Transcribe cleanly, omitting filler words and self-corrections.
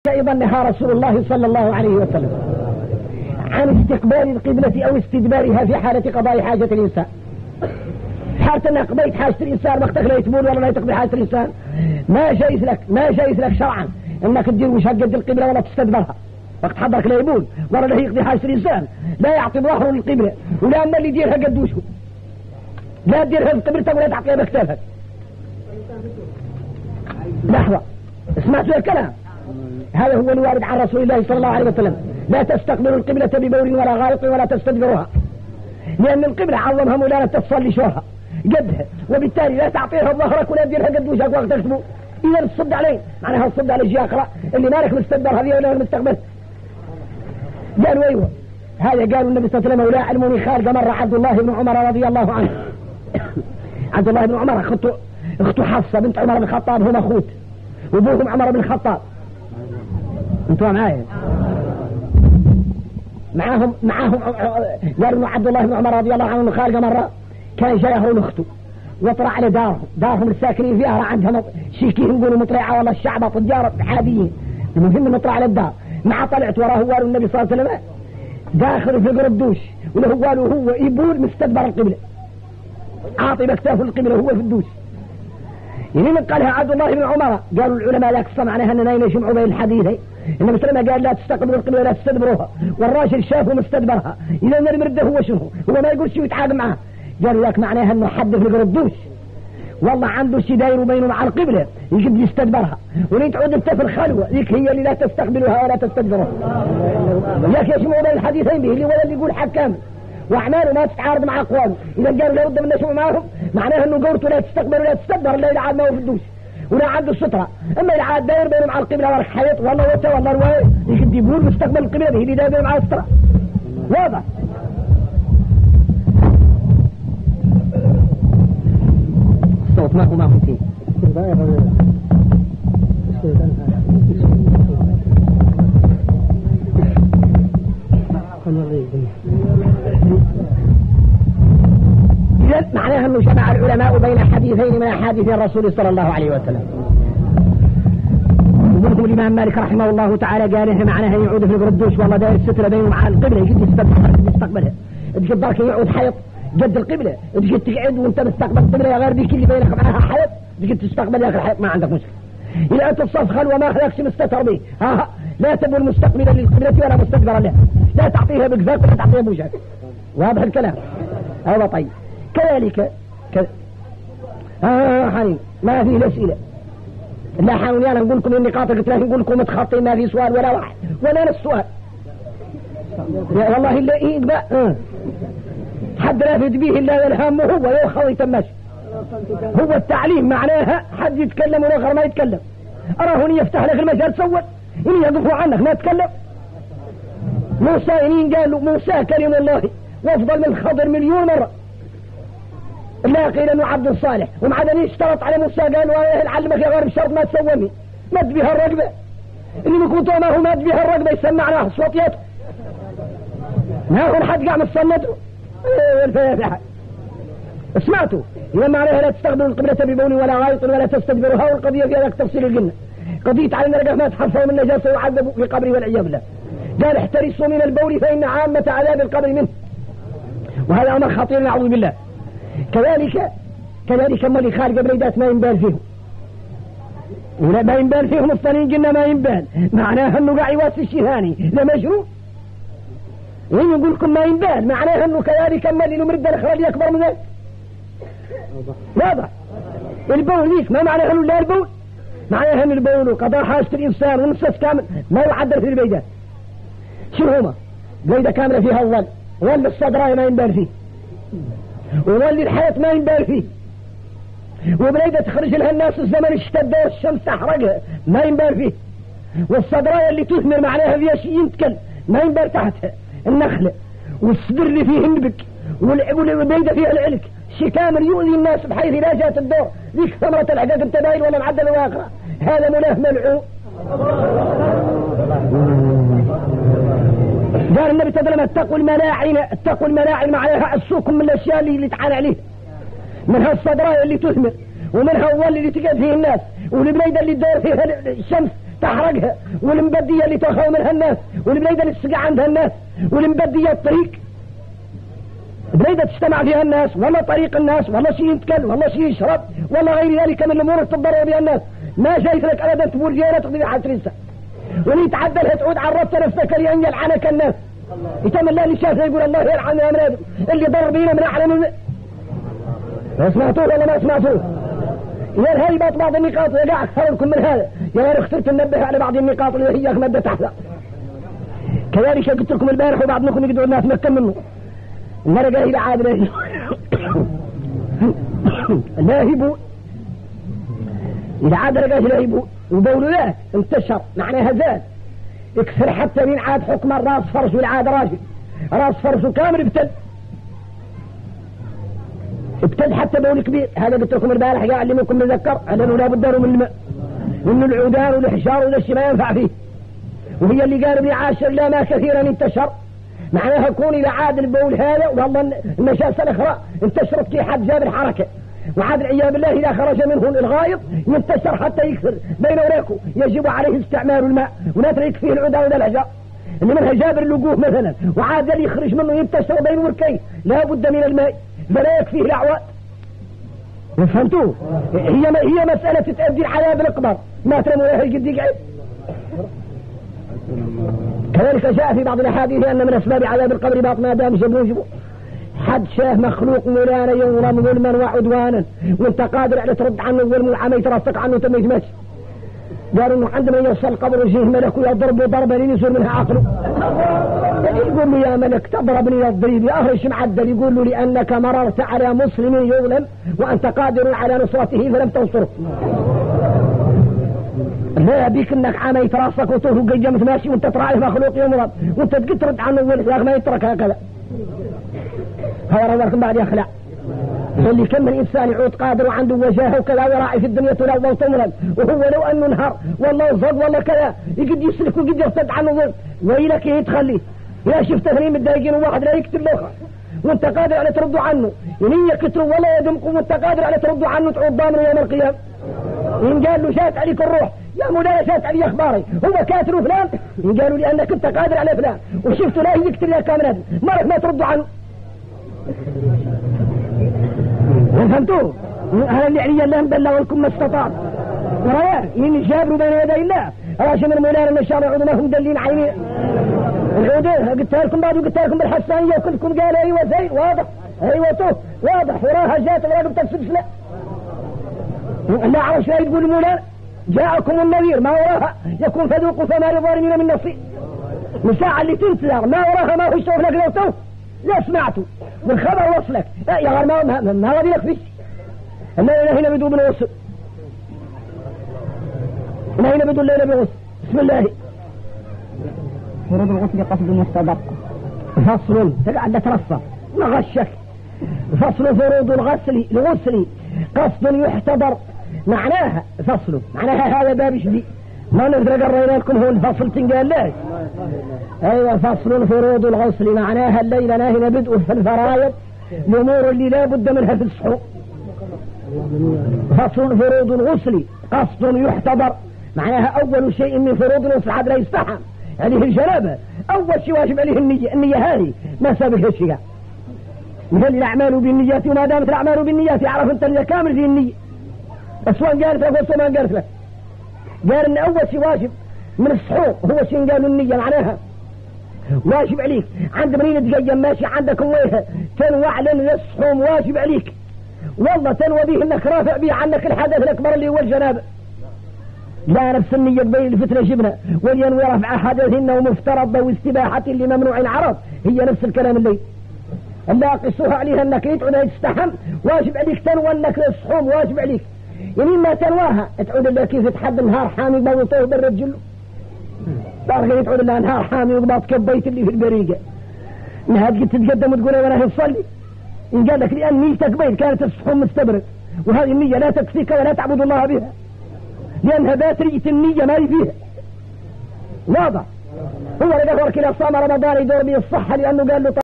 أيضا نهى رسول الله صلى الله عليه وسلم عن استقبال القبلة أو استدبارها في حالة قضاء حاجة الإنسان. حالة أنها قضيت حاجة الإنسان وقتك لا يتبول ولا لا يتقضي حاجة الإنسان، ما جايز لك شرعا أنك تدير وش قد القبلة ولا تستدبرها وقت حضرك لا يبول ولا لا يقضي حاجة الإنسان، لا يعطي ظهره للقبلة ولا أما اللي يديرها قد وشه، لا تديرها في قبلتك ولا تعطيها بكتافك. لحظة، اسمعتوا الكلام؟ هذا هو الوارد عن رسول الله صلى الله عليه وسلم: لا تستقبلوا القبلة ببول ولا غائط ولا تستدبروها، لأن القبلة عظمها مولانا تصلي شورها قدها، وبالتالي لا تعطيها ظهرك ولا تديرها قد وجهك وقت تكتبوا. إذا تصد عليه معناها تصد على الجهة أخرى اللي مالك مستدبر هذه ولا مستقبل. قالوا أيوة، هذا قالوا النبي صلى الله عليه وسلم: ولا علموني خارج مرة عبد الله بن عمر رضي الله عنه. عبد الله بن عمر اخته حفصة بنت عمر بن الخطاب، هم اخوت وابوهم عمر بن الخطاب. انتوا معايا؟ معاهم قالوا عبد الله بن عمر رضي الله عنه خارج مرة كان جايهم اخته وطلع على دارهم الساكنين فيها، عندها شيكين يقولوا مطلعة والله الشعب تجار عاديين، المهم نطلع على الدار. مع طلعت وراه قالوا النبي صلى الله عليه وسلم داخل في قرب الدوش، وله قالوا هو يبول مستدبر القبلة، عاطي بكتافه القبلة هو في الدوش. يعني من قالها عبد الله بن عمر قالوا العلماء لا قصة معناها أننا يجمعوا بين الحديثين. النبي صلى الله عليه وسلم قال لا تستقبلوا القبلة ولا تستدبروها، والراجل شافه مستدبرها، إذا المرده هو شنو؟ هو ما يقول شيء يتعاقب معه. قالوا لك معناها أنه حد في الدوش والله عنده شيء داير وبينه مع القبلة يجب يستدبرها، ولين تعود انت في الخلوة ذيك هي اللي لا تستقبلها ولا تستدبرها. لك يجمعوا بين الحديثين به اللي ولا اللي يقول حق كامل واعماله ما تتعارض مع اقواله. اذا قالوا لابد من نشوف معهم معناها انه قولته لا تستقبل ولا تستدبر الا اذا عاد ما هو في الدوش ولا عنده الستره، اما اذا عاد داير بينه مع القبله ولا حيط والله وتا والله روايه يجب يقول مستقبل القبله به اللي داير بينه مع الستره. واضح؟ الصوت ما هو فيه. إذن معناها أنه جمع العلماء بين حديثين من أحاديث الرسول صلى الله عليه وسلم. ومنهم الإمام مالك رحمه الله تعالى قال معناها يعود في القردوش والله داير السترة بينه مع القبلة يجد يستقبلها، تجد ضارك يعود حيط جد القبلة، تجد تقعد وانت مستقبل القبلة يا غير بيك اللي بينك معها حيط تجد تستقبل يا أخي الحيط ما عندك مشكلة. إذا أنت الصف خلوة ما خلاكش مستتر به لا تبول مستقبلا للقبلة ولا مستدبرا لها، لا تعطيها بكذاك ولا تعطيها بوجهك. واضح الكلام؟ هذا طيب. كذلك حنين ما فيه الأسئلة لا حاولي أنا نقول لكم النقاط قلت لكن نقول لكم متخطين ما في سؤال ولا واحد ولا نفس السؤال والله إلا إيه بقى حد لا يفيد به إلا يلهمه هو يوخوي تماش. هو التعليم معناها حد يتكلم والآخر ما يتكلم. أراه إن يفتح لك المجال سول إن يقفوا عنك ما يتكلم. موسى إنين قالوا موسى كريم الله وافضل من خضر مليون مرة، لا قيل انه عبد صالح ومع ذلك اشترط على موسى قالوا العلمك يا غير بشرط ما تسومي مد بها الرقبة اللي يكون ما هو مد بها الرقبة يسمعنا صوتياته ما هو حد قاعد مصنده الفاتحة. سمعتوا؟ إذا معناها لا تستقبلوا القبلة ببول ولا غائط ولا تستدبروها، والقضية فيها لك تفصيل الجنة قضية على النرقة ما تحرفوا من نجاسة ويعذبوا في قبره والعياذ بالله. قال احترسوا من البول فإن عامة عذاب القبر منه، وهذا أمر خطير نعوذ بالله. كذلك أما اللي خارج بريدات ما ينبال فيهم ولا ما ينبال فيهم الصنين جنة ما ينبال معناها أنه قاعد يواسي الشيهاني لا مجروح. وين يقول لكم ما ينبال معناها أنه كذلك أما اللي نمرد الأخرى أكبر من ذلك. واضح؟ البول ليك ما معناها أنه لا البول معناها أن البول وقضاء حاجة الإنسان ونصف كامل ما يعدل في البيدات. شنو هما؟ بيدة كاملة فيها الظل ولا الصدراء ما ينبال فيه وولي الحياة ما ينبال فيه، وبليدة تخرج لها الناس الزمن اشتد والشمس تحرقها ما ينبال فيه، والصدرايا اللي تثمر معناها فيها شيء ينتكل ما ينبال تحتها النخلة، والصدر اللي فيه النبك والبليدة فيها العلك شيء كامل يؤذي الناس بحيث لا جاءت الدور ذيك ثمرة الحقاق التباين ولا معدل واقرة. هذا مناه ملعون. قال النبي صلى الله عليه وسلم اتقوا الملاعن معناها السوق من الاشياء اللي تعالى عليه، منها الصدراء اللي تثمر ومنها الظل اللي تقعد فيه الناس والبليده اللي تدور فيها الشمس تحرقها، والمبدية اللي تخاو منها الناس، والبليدة اللي تسقع عندها الناس، والمبدية الطريق بليدة تجتمع فيها الناس، ولا طريق الناس، ولا شيء يتكل، ولا شيء يشرب، ولا غير ذلك من الأمور تتضرر بها الناس. ما شايف لك أبدا تقول فيها لا تقضي حتى رنسة، واللي يتعدى لها تعود عرفت نفسك لأن يلعنك الناس. يتم الله اللي شافه يقول الله يلعن يا منادم اللي ضر بينا من أعلى سمعتوه ولا ما سمعتوه؟ يا هاي بعض النقاط يقع أكثركم من هذا. يا اخترت تنبه على بعض النقاط اللي هي مادة تحت. كذلك قلت لكم البارح وبعض منكم يقدروا الناس مكن منه المرقة إلى عاد لاهبوا إلى عاد رقاه لاهبوا وبولوات انتشر معناها زاد اكثر حتى من عاد حكم الراس فرس والعاد راجل راس فرس كامل ابتد حتى بول كبير. هذا قلت لكم البارح يعلمكم نذكر أنه لا بد من الماء ومن العودان والحشار والشيء ما ينفع فيه. وهي اللي قالوا بعاشر لا ما كثيرا انتشر معناها كون إذا عاد البول هذا والله النشاسة الأخرى انتشرت في حد جاب الحركة. وعاد العياذ بالله إذا خرج منه الغائط ينتشر حتى يكثر بين وراكم يجب عليه استعمال الماء ولا تريك فيه العودان ولا الحجار اللي منها جابر اللقوه مثلا وعاد اللي يخرج منه ينتشر بين وركيه لا بد من الماء فلا يكفيه الأعواد. فهمتوه؟ هي مسألة تؤدي العذاب الأكبر ما ترموا لها الجديد عيد. كذلك جاء في بعض الأحاديث أن من أسباب عذاب القبر بعض ما دام جبوجبه حد شاه مخلوق مولانا يظلم ظلما وعدوانا وانت قادر على ترد عنه الظلم وعمي ترفق عنه تم يتمش. قالوا انه عندما يوصل القبر وجيه ملك يضرب ضربا ينزل منها عقله. يقول له يا ملك تضربني الضريب يا أهرش معدل. يقول له لأنك مررت على مسلم يظلم وأنت قادر على نصرته فلم تنصره. لا بيك انك عامي تراسك وتوه وقيمت ماشي وانت تراعي مخلوق يمرض وانت تقدر ترد عنه الظلم ما يترك هكذا. هذا رضاكم بعد يخلع اللي كم من إنسان يعود قادر وعنده وجاهه وكذا وراعي في الدنيا تلوى وتمرض وهو لو أنه نهار والله صد والله كذا يقد يسلك ويقد يرتد عنه ظلم ويلك يتخلي يا شفت اثنين متضايقين وواحد لا يقتل الآخر وانت قادر على ترد عنه يمين يكتروا ولا يدمكم وانت قادر على ترد عنه تعود ضامن يوم القيامة. إن قال له شات عليك الروح يا مولانا شات علي أخباري هو كاتر فلان إن قالوا لي أنك انت قادر على فلان وشفته لا يقتل يا كامل مرك ما ترد عنه. فهمتوه؟ هذا اللي علي الله بلغ لكم ما استطاع ورياه إن جابروا بين يدي الله راشم المولانا إن شاء الله يعودوا ما هم دلين عيني العودين قلت لكم بعد وقلت لكم بالحسانية وكلكم قال أيوة زين واضح أيوة توه واضح وراها جات وراها بتسلسلة لا عرش لا يقول المولانا جاءكم النذير ما وراها يكون فذوقوا فما للظالمين من نصير. الساعة اللي تنتظر ما وراها ما هو يشوف لك لو توه لا سمعته والخبر وصلك لا يا غير ما راضي لك فيش الليلة هنا بدو بالوصل هنا بدو الليلة بالوصل. بسم الله. فروض الغسل قصد مستدق فصل تقعد ترصف ما غشك. فصل فروض الغسل قصد يحتضر معناها فصل معناها هذا باب شديد ما نقدر قرينا لكم هو الفصل تنقال له. ايوه فصل فروض الغسل معناها الليلة هنا بدء في الفرائض الامور اللي لا بد منها في الصحو. فصل فروض الغسل قصد يحتضر معناها اول شيء من فروض الغسل عاد لا يستحم عليه الجنابة اول شيء واجب عليه النية هذه ما سابقها الشيء مثل الاعمال بالنيات وما دامت الاعمال بالنيات يعرف انت اللي كامل في النية اسوان قالت لك وسوان قالت لك قال ان اول شيء واجب من الصحوح هو شيء قالوا النية معناها واجب عليك عند منين تقيم ماشي عندك ويها تنوع لن الصحوم واجب عليك والله تنوى به انك رافع به عنك الحدث الاكبر اللي هو الجنابه لا نفس النية بين الفتنة جبنا ولينوي رفع حدث ومفترض واستباحة لممنوع العرض هي نفس الكلام اللي قصوها عليها انك تعود تستحم واجب عليك تنوى انك الصحوم واجب عليك يمين ما تنواها تعود لها كيف تحد النهار حامي بوطوه بالرجل بارغة تعود لها نهار حامي وقباط كبيت اللي في البريقة انها تتقدم وتقول وانا هنصلي ان قال لك لان نيتك بيت كانت الصحوم مستبرد وهذه النية لا تكفيك ولا تعبد الله بها لأنها باترية النية ما فيها واضح. هو اللي دخل كلا صام رمضان يدور به الصحة لأنه قال له